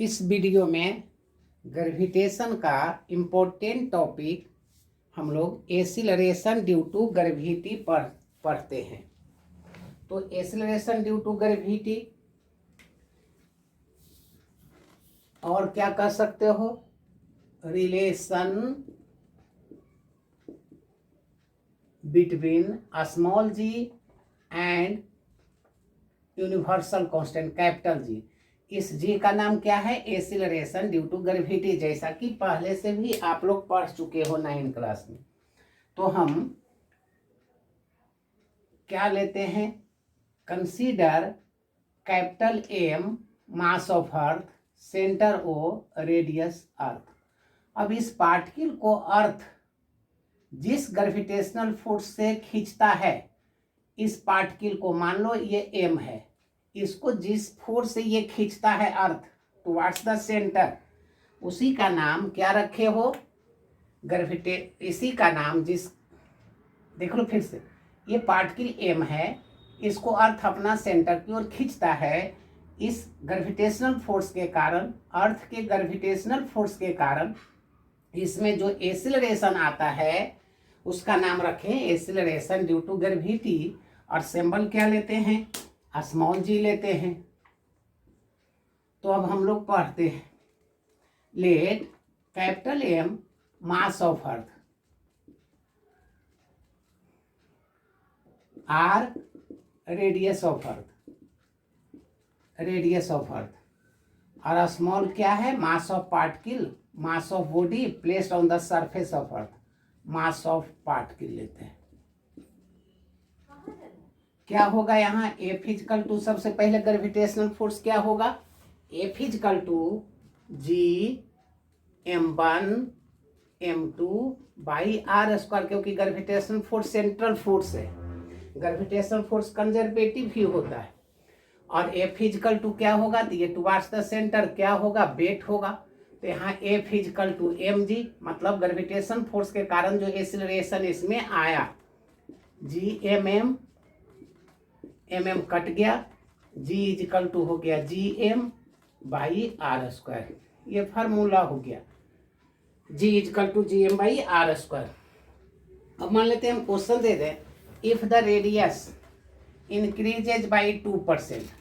इस वीडियो में ग्रेविटेशन का इम्पोर्टेंट टॉपिक हम लोग एक्सीलरेशन ड्यू टू ग्रेविटी पढ़ते हैं। तो एक्सीलरेशन ड्यू टू ग्रेविटी और क्या कर सकते हो, relation between small g and universal constant capital G. इस जी का नाम क्या है, एक्सीलरेशन ड्यू टू ग्रेविटी, जैसा कि पहले से भी आप लोग पढ़ चुके हो 9th क्लास में। तो हम क्या लेते हैं, consider capital M mass of earth, centre O, radius earth. अब इस पार्टिकल को अर्थ जिस ग्रेविटेशनल फोर्स से खींचता है, इस पार्टिकल को मान लो ये एम है, इसको जिस फोर्स से ये खींचता है अर्थ टुवर्ड्स द सेंटर, उसी का नाम क्या रखे हो, इसी का नाम जिस, देख लो फिर से, ये पार्टिकल एम है, इसको अर्थ अपना सेंटर की ओर खींचता है। इस ग्रेविटेशनल फोर्स के कारण, अर्थ के ग्रेविटेशनल फोर्स के कारण इसमें जो एक्सीलरेशन आता है उसका नाम रखें एक्सीलरेशन ड्यू टू ग्रेविटी। और सिंबल क्या लेते हैं, स्मॉल जी लेते हैं। तो अब हम लोग पढ़ते हैं, let capital M mass of earth R radius of earth, radius of earth, और स्मॉल क्या है, mass of particle, mass of body placed on the surface of earth, mass of particle लेते हैं। क्या होगा यहाँ, ए फिजिकल टू, सबसे पहले ग्रेविटेशनल फोर्स क्या होगा, a physical to G m1 m2 by R square, क्योंकि ग्रेविटेशनल फोर्स सेंट्रल फोर्स है, ग्रेविटेशनल फोर्स कंजर्वेटिव ही होता है। और ए फिजिकल टू क्या होगा, तो ये टुवर्ड्स द सेंटर क्या होगा, वेट होगा। तो यहाँ a physical to M G, मतलब ग्रेविटेशन फोर्स के कारण जो एक्सीलरेशन इसमें आया, G M M, M M cut गया, जी इजिकल टू हो गया G M by R square, ये फार्मूला हो गया, G equal to G M by R square. अब मान लेते हैं हम क्वेश्चन दे दें, if the radius increases by 2%,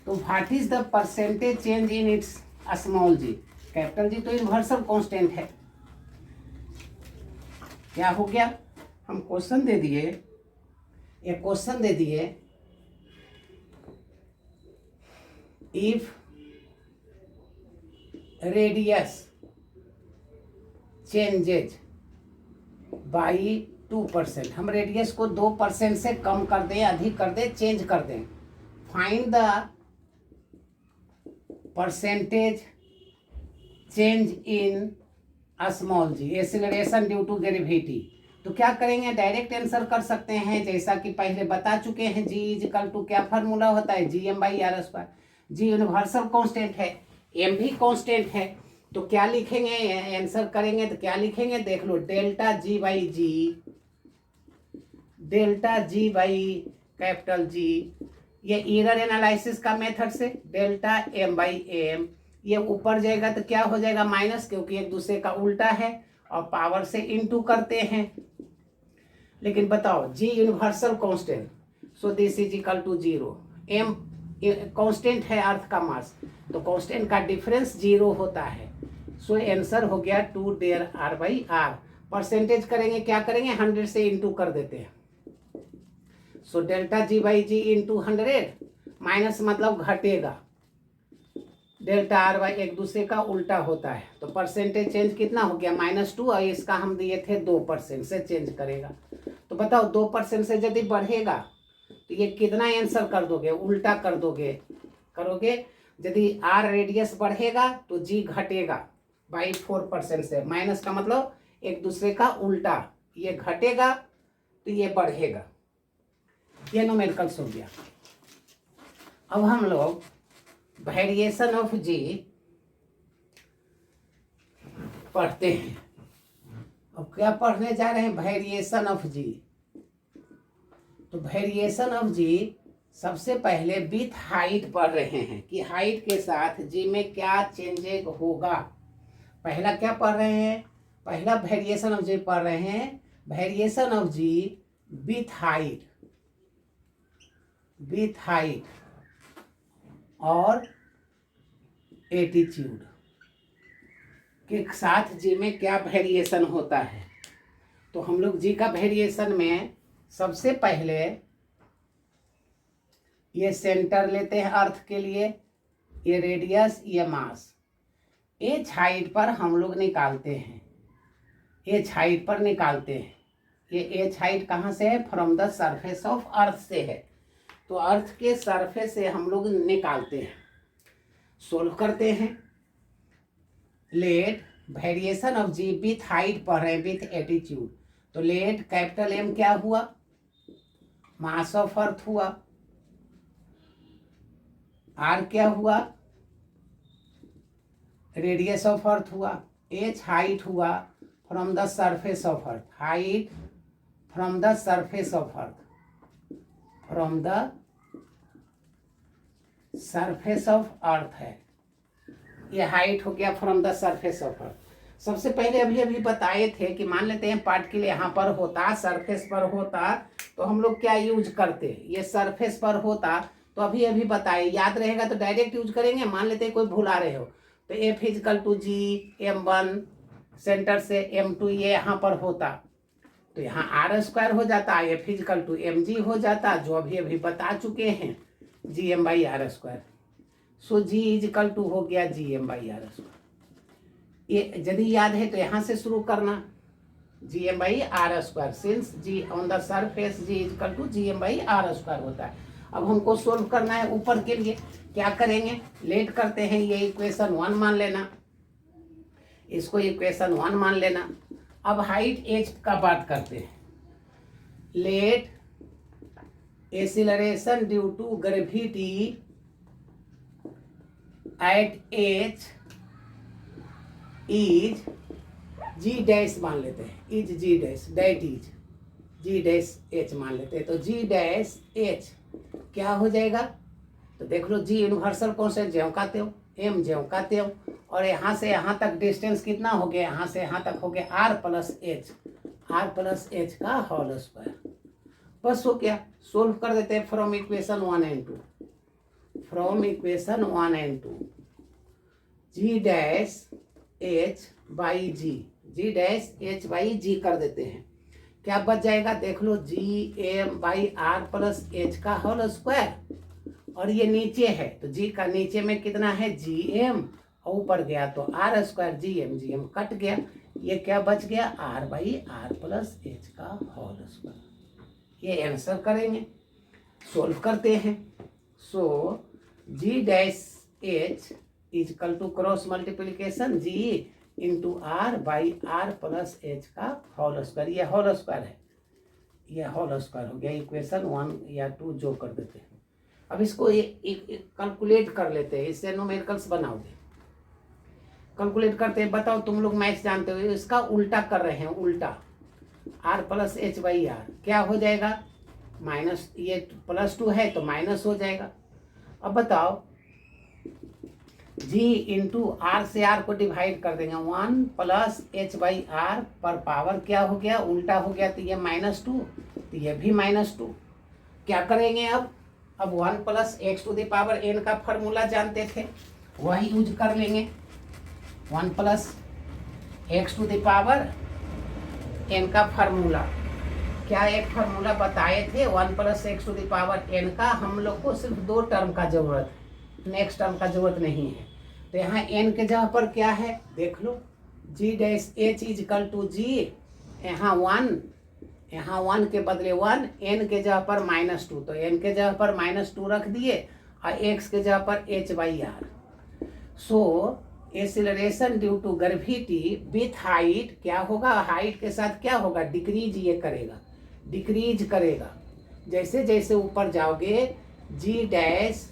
तो what is the percentage change in its small ji. Capital G तो यूनिवर्सल कांस्टेंट है, क्या हो गया, हम क्वेश्चन दे दिए, एक क्वेश्चन दे दिए, इफ रेडियस चेंजेज बाई 2%, हम रेडियस को 2% से कम कर दें, अधिक कर दें, चेंज कर दें, find the percentage change in small g, acceleration due to gravity. तो क्या करेंगे, डायरेक्ट आंसर कर सकते हैं, जैसा कि पहले बता चुके हैं, जी इजिकल टू क्या फार्मूला होता है, G M by R square. G universal constant है, एम भी कांस्टेंट है, तो क्या लिखेंगे, आंसर करेंगे तो क्या लिखेंगे, देख लो, delta ji by G, delta ji by capital G, ये एरर एनालिसिस का मेथड से डेल्टा एम बाई एम, ये ऊपर जाएगा तो क्या हो जाएगा, माइनस, क्योंकि एक दूसरे का उल्टा है, और पावर से इनटू करते हैं। लेकिन बताओ, G universal constant, so this is equal to 0, M constant है अर्थ का मास, तो कांस्टेंट का डिफरेंस 0 होता है, सो आंसर हो गया 2 डेयर आर बाई आर। परसेंटेज करेंगे, क्या करेंगे, 100 से इंटू कर देते हैं, so delta ji by g into 100, minus मतलब घटेगा, डेल्टा आर बाई एक दूसरे का उल्टा होता है, तो परसेंटेज चेंज कितना हो गया, -2, और इसका हम दिए थे 2% से चेंज करेगा। तो बताओ 2% से यदि बढ़ेगा तो ये कितना आंसर कर दोगे, उल्टा कर दोगे, करोगे। यदि आर रेडियस बढ़ेगा तो जी घटेगा बाई 4% से, माइनस का मतलब एक दूसरे का उल्टा, ये घटेगा तो ये बढ़ेगा, ये न्यूमेरिकल्स हो गया। अब हम लोग वेरिएशन ऑफ जी पढ़ते हैं। अब क्या पढ़ने जा रहे हैं, वेरिएशन ऑफ जी। तो वेरिएशन ऑफ जी सबसे पहले विथ हाइट पढ़ रहे हैं कि हाइट के साथ जी में क्या चेंजेस होगा। पहला क्या पढ़ रहे हैं, पहला वेरिएशन ऑफ जी पढ़ रहे हैं, variation of g with height, with height और एटीट्यूड के साथ जी में क्या वेरिएशन होता है। तो हम लोग जी का वेरिएशन में सबसे पहले ये सेंटर लेते हैं अर्थ के लिए, ये रेडियस, ये मास, एच हाइट पर हम लोग निकालते हैं, एच हाइट पर निकालते हैं। ये एच हाइट कहाँ से है, फ्रॉम द सरफेस ऑफ अर्थ से है। तो अर्थ के सरफेस से हम लोग निकालते हैं, सोल्व करते हैं। Let variation of g with height पढ़ रहे हैं, विथ एटीट्यूड। तो लेट कैपिटल एम क्या हुआ, मास ऑफ अर्थ हुआ, आर क्या हुआ, रेडियस ऑफ अर्थ हुआ, एच हाइट हुआ from the surface of earth, height from the surface of earth, from the surface of अर्थ है, ये हाइट हो गया फ्रॉम द सरफेस ऑफ अर्थ। सबसे पहले अभी अभी बताए थे कि मान लेते हैं पार्ट के लिए यहाँ पर होता, सरफेस पर होता, तो हम लोग क्या यूज करते, ये सरफेस पर होता तो अभी अभी बताए, याद रहेगा तो डायरेक्ट यूज करेंगे। मान लेते हैं कोई भुला रहे हो तो F equal to G m1 centre से m2 ये यहाँ पर होता तो यहाँ आर स्क्वायर हो जाता, एफ इजकल टू mg हो जाता, जो अभी अभी बता चुके हैं G M by R square. So g equal to हो गया G M by R square. ये यदि याद है तो यहाँ से शुरू करना, G M by R square, since g on the surface g equal to G M by R square होता है। अब हमको सोल्व करना है ऊपर के लिए, क्या करेंगे, लेट करते हैं, ये इक्वेशन 1 मान लेना, इसको इक्वेशन 1 मान लेना। अब हाइट एच का बात करते हैं। Let acceleration due to gravity at h is g dash मान लेते हैं, is g dash, that is g dash h मान लेते हैं। तो जी डैश एच क्या हो जाएगा, तो देख लो जी यूनिवर्सल कॉन्स्टेंट ज्यों का त्यों, एम ज्यों का त्यों, और यहाँ से यहाँ तक डिस्टेंस कितना हो गया, यहाँ से यहाँ तक हो गया R plus H, R plus H का होल स्क्वायर। बस हो गया, सोल्व कर देते हैं from equation 1 and 2, from equation 1 and 2, G dash H by G, G dash H by G कर देते हैं। क्या बच जाएगा, देख लो, G M by R plus H का होल स्क्वायर, और ये नीचे है तो जी का नीचे में कितना है जी एम, और ऊपर गया तो R square, G M cut गया, ये क्या बच गया, R by R plus H का होल स्क्वायर। ये आंसर करेंगे, सोल्व करते हैं। So G dash H equal to cross multiplication G into R by R plus H का होल स्क्वायर, ये होल स्क्वायर है, ये होल स्क्वायर हो गया। इक्वेशन 1 या 2 जो कर देते हैं। अब इसको कैलकुलेट कर लेते हैं, इससे न्यूमेरिकल्स बनाओगे, कैलकुलेट करते हैं। बताओ, तुम लोग मैथ्स जानते हो, इसका उल्टा कर रहे हैं, उल्टा, R plus h by R क्या हो जाएगा, माइनस, ये प्लस 2 है तो माइनस हो जाएगा। अब बताओ, जी इंटू आर से आर को डिवाइड कर देंगे, 1 प्लस एच बाई आर पर पावर क्या हो गया, उल्टा हो गया, तो ये -2, तो ये भी -2। क्या करेंगे अब 1 plus x to the power n का फॉर्मूला जानते थे, वही यूज कर लेंगे। 1 plus x to the power n का फार्मूला, क्या एक फार्मूला बताए थे, 1 plus x to the power n का। हम लोग को सिर्फ 2 टर्म का जरूरत है, नेक्स्ट टर्म का जरूरत नहीं है। तो यहाँ एन के जगह पर क्या है, देख लो, जी डैश एच इजकल टू जी, यहाँ 1 के बदले 1, एन के जगह पर -2, तो एन के जगह पर -2 रख दिए, और एक्स के जगह पर h by R. So acceleration due to gravity with height क्या होगा, हाइट के साथ क्या होगा, डिक्रीज, ये करेगा, डिक्रीज करेगा। जैसे जैसे ऊपर जाओगे g dash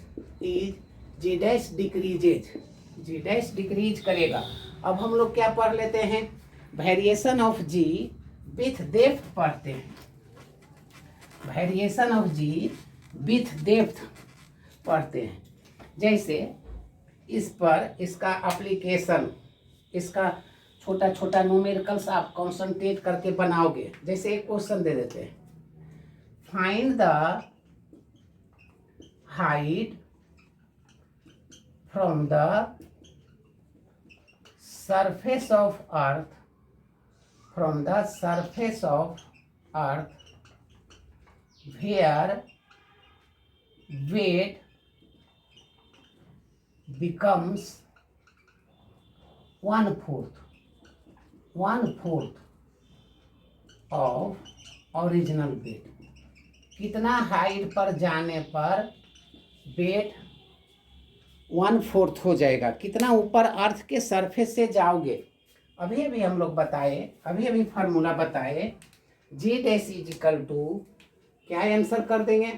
decreases, g dash decrease करेगा। अब हम लोग क्या पढ़ लेते हैं, variation of g with depth पढ़ते हैं, variation of g with depth पढ़ते हैं। जैसे इस पर इसका एप्लीकेशन, इसका छोटा छोटा न्यूमेरिकल्स आप कॉन्सेंट्रेट करके बनाओगे। जैसे एक क्वेश्चन दे देते हैं, find the height from the surface of earth, from the surface of earth where weight becomes 1/4 of original weight। कितना हाइट पर जाने पर वेट 1/4 हो जाएगा, कितना ऊपर अर्थ के सरफेस से जाओगे। अभी अभी हम लोग बताए, अभी फार्मूला बताए, G dash is equal to, क्या आंसर कर देंगे,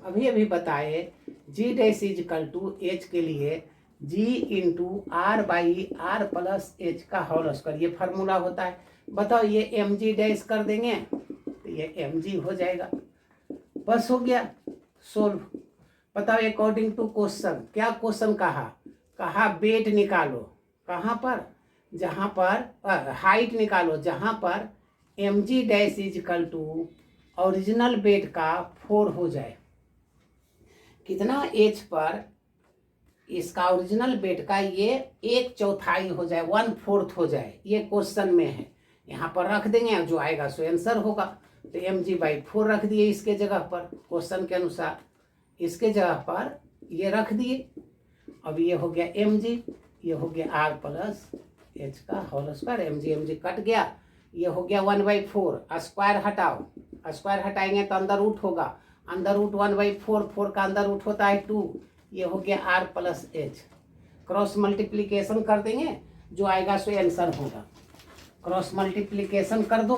अभी बताए, G dash is equal to H के लिए G into R by R plus H का होल स्क्वायर, ये फार्मूला होता है। बताओ ये एम जी डैश कर देंगे तो ये एम जी हो जाएगा, बस हो गया सोल्व। बताओ अकॉर्डिंग टू क्वेश्चन, क्या क्वेश्चन कहा वेट निकालो, कहाँ पर, जहाँ पर हाइट निकालो, जहाँ पर m g dash is equal to original weight का 4 हो जाए। कितना एच पर इसका ओरिजिनल वेट का ये 1/4 हो जाए, 1/4 हो जाए, ये क्वेश्चन में है। यहाँ पर रख देंगे, जो आएगा सो आंसर होगा। तो एम जी बाई 4 रख दिए इसके जगह पर, क्वेश्चन के अनुसार इसके जगह पर ये रख दिए। अब ये हो गया एम जी, ये हो गया आर प्लस एच का whole square, m g cut गया, ये हो गया 1/4। स्क्वायर हटाओ, स्क्वायर हटाएंगे तो अंदर रूट होगा, अंदर रूट 1/4, 4 का अंदर रूट होता है 2, ये हो गया R plus h. Cross multiplication कर देंगे, जो आएगा सो आंसर होगा। क्रॉस मल्टीप्लीकेशन कर दो,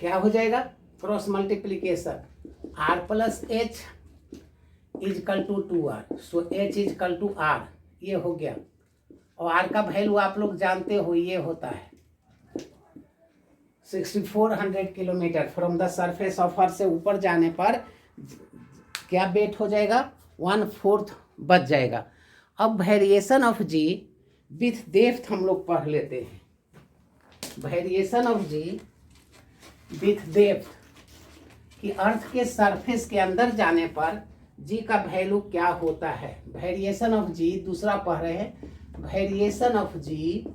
क्या हो जाएगा, cross multiplication R plus h equal to 2r, so h equal to R, ये हो गया। और आर का वैल्यू आप लोग जानते हो, ये होता है 6400 kilometre. From the surface of अर्थ से ऊपर जाने पर क्या वेट हो जाएगा, 1/4 बच जाएगा। अब variation of g with depth हम लोग पढ़ लेते हैं। Variation of g with depth कि अर्थ के सरफेस के अंदर जाने पर जी का वैल्यू क्या होता है। वेरिएशन ऑफ जी दूसरा पढ़ रहे हैं, variation of g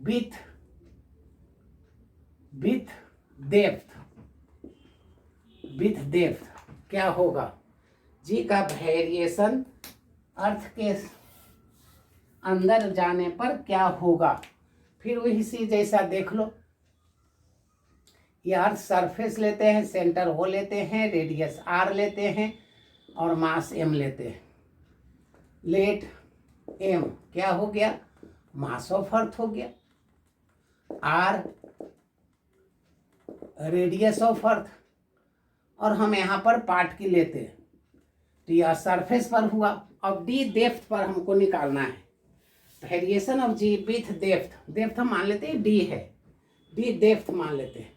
with depth क्या होगा, जी का वेरिएशन अर्थ के अंदर जाने पर क्या होगा। फिर वही सी जैसा देख लो, ये अर्थ सरफेस लेते हैं, सेंटर हो लेते हैं, रेडियस आर लेते हैं और मास एम लेते हैं। लेट एम क्या हो गया, मास ऑफ अर्थ हो गया, आर रेडियस ऑफ अर्थ, और हम यहाँ पर पार्ट की लेते हैं, तो यह सरफेस पर हुआ। अब डी डेप्थ पर हमको निकालना है। Variation of g with depth हम मान लेते हैं डी है, डी डेप्थ मान लेते हैं,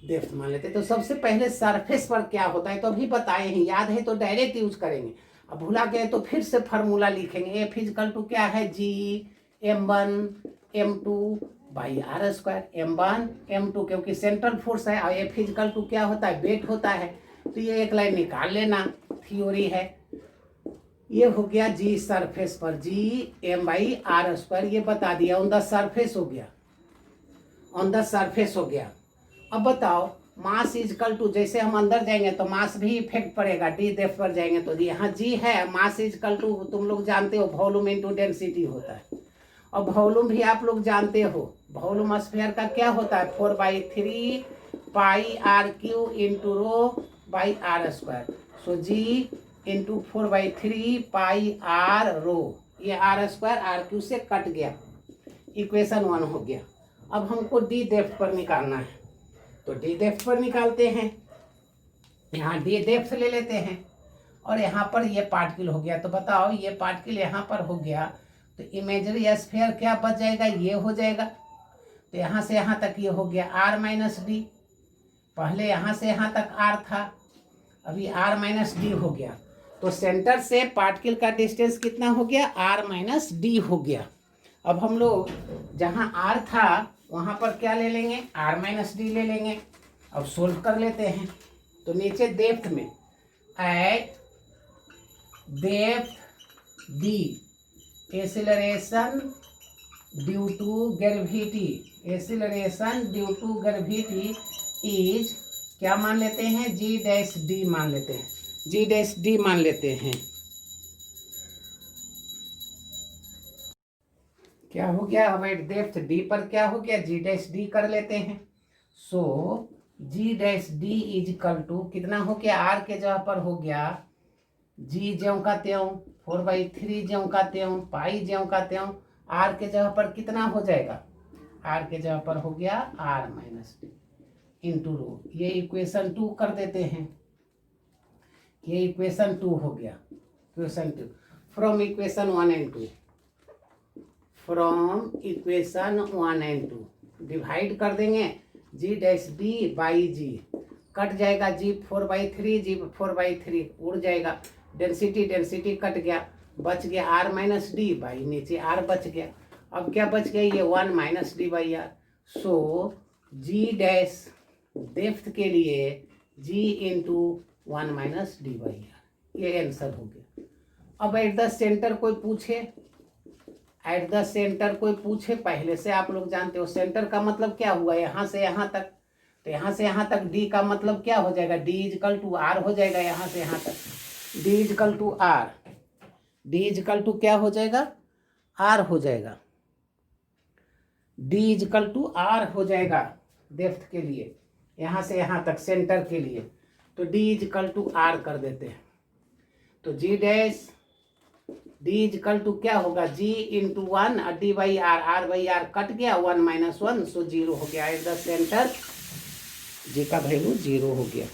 डेप्थ मान लेते हैं। तो सबसे पहले सरफेस पर क्या होता है तो अभी बताए हैं, याद है तो डायरेक्ट यूज करेंगे, अब भुला गए तो फिर से फार्मूला लिखेंगे। ए फिजिकल टू क्या है, जी m1 m2 by R square, m1 m2 क्योंकि सेंट्रल फोर्स है, और ए फिजिकल टू क्या होता है, वेट होता है। तो ये एक लाइन निकाल लेना, थ्योरी है। ये हो गया जी सरफेस पर, जी m बाई आर स्क्वायर, ये बता दिया, ऑन द सरफेस हो गया, ऑन द सरफेस हो गया। अब बताओ मास इजकल टू, जैसे हम अंदर जाएंगे तो मास भी इफेक्ट पड़ेगा, डी डेप्थ पर जाएंगे तो यहाँ जी है, मास इजकल टू तुम लोग जानते हो वॉल्यूम इनटू डेंसिटी होता है। और वॉल्यूम भी आप लोग जानते हो, वॉल्यूम स्फीयर का क्या होता है, 4/3 pi R cube into rho by R square. So G into 4/3 pi R rho, ये आर स्क्वायर आर क्यू से कट गया, इक्वेशन 1 हो गया। अब हमको डी डेप्थ पर निकालना है, तो डी डेप्थ पर निकालते हैं। यहाँ डी डेप्थ ले लेते हैं, और यहाँ पर ये पार्टिकल हो गया। तो बताओ ये पार्टिकल यहाँ पर हो गया, तो इमेजरी स्फीयर क्या बच जाएगा, ये हो जाएगा। तो यहाँ से यहाँ तक ये हो गया r माइनस डी, पहले यहाँ से यहाँ तक r था, अभी r माइनस डी हो गया। तो सेंटर से पार्टिकल का डिस्टेंस कितना हो गया, r माइनस डी हो गया। अब हम लोग जहाँ r था वहाँ पर क्या ले लेंगे, r माइनस डी ले लेंगे। अब सोल्व कर लेते हैं। तो नीचे डेप्थ में at depth d acceleration due to gravity, acceleration due to gravity is क्या मान लेते हैं, जी डैश डी मान लेते हैं, जी डैश डी मान लेते हैं। क्या हो गया, अब एट डेप्थ डी पर क्या हो गया, जी डैश डी कर लेते हैं। So G dash D is equal to कितना हो गया, आर के जगह पर हो गया जी ज्यों का त्यों 4/3 ज्यों का त्यों पाई ज्यों का त्यों, आर के जगह पर कितना हो जाएगा, आर के जगह पर हो गया are minus d into rho. ये इक्वेशन 2 कर देते हैं, ये इक्वेशन 2 हो गया। Equation 2 from equation 1 and 2, from equation 1 and 2 divide कर देंगे G dash D by G, cut जाएगा जी 4/3, जी 4/3 उड़ जाएगा, डेंसिटी डेंसिटी कट गया, बच गया आर माइनस डी बाई नीचे आर बच गया। अब क्या बच गया, ये 1 minus D by R. So G dash depth के लिए G into 1 minus D by R, ये आंसर हो गया। अब एट द सेंटर कोई पूछे, एट द सेंटर कोई पूछे, पहले से आप लोग जानते हो सेंटर का मतलब क्या हुआ, यहाँ से यहाँ तक, तो यहाँ से यहाँ तक डी का मतलब क्या हो जाएगा, डी इजकल टू आर हो जाएगा। यहाँ से यहाँ तक d equal to r, d equal to क्या हो जाएगा, आर हो जाएगा, डी इजकल टू आर हो जाएगा डेप्थ के लिए, यहाँ से यहाँ तक सेंटर के लिए। तो डी इजकल टू आर कर देते हैं। तो g dash d equal to क्या होगा, जी इंटू 1 और d by r, r by r cut गया, 1 माइनस 1 सो 0 हो गया। एट द सेंटर जी का वैल्यू 0 हो गया।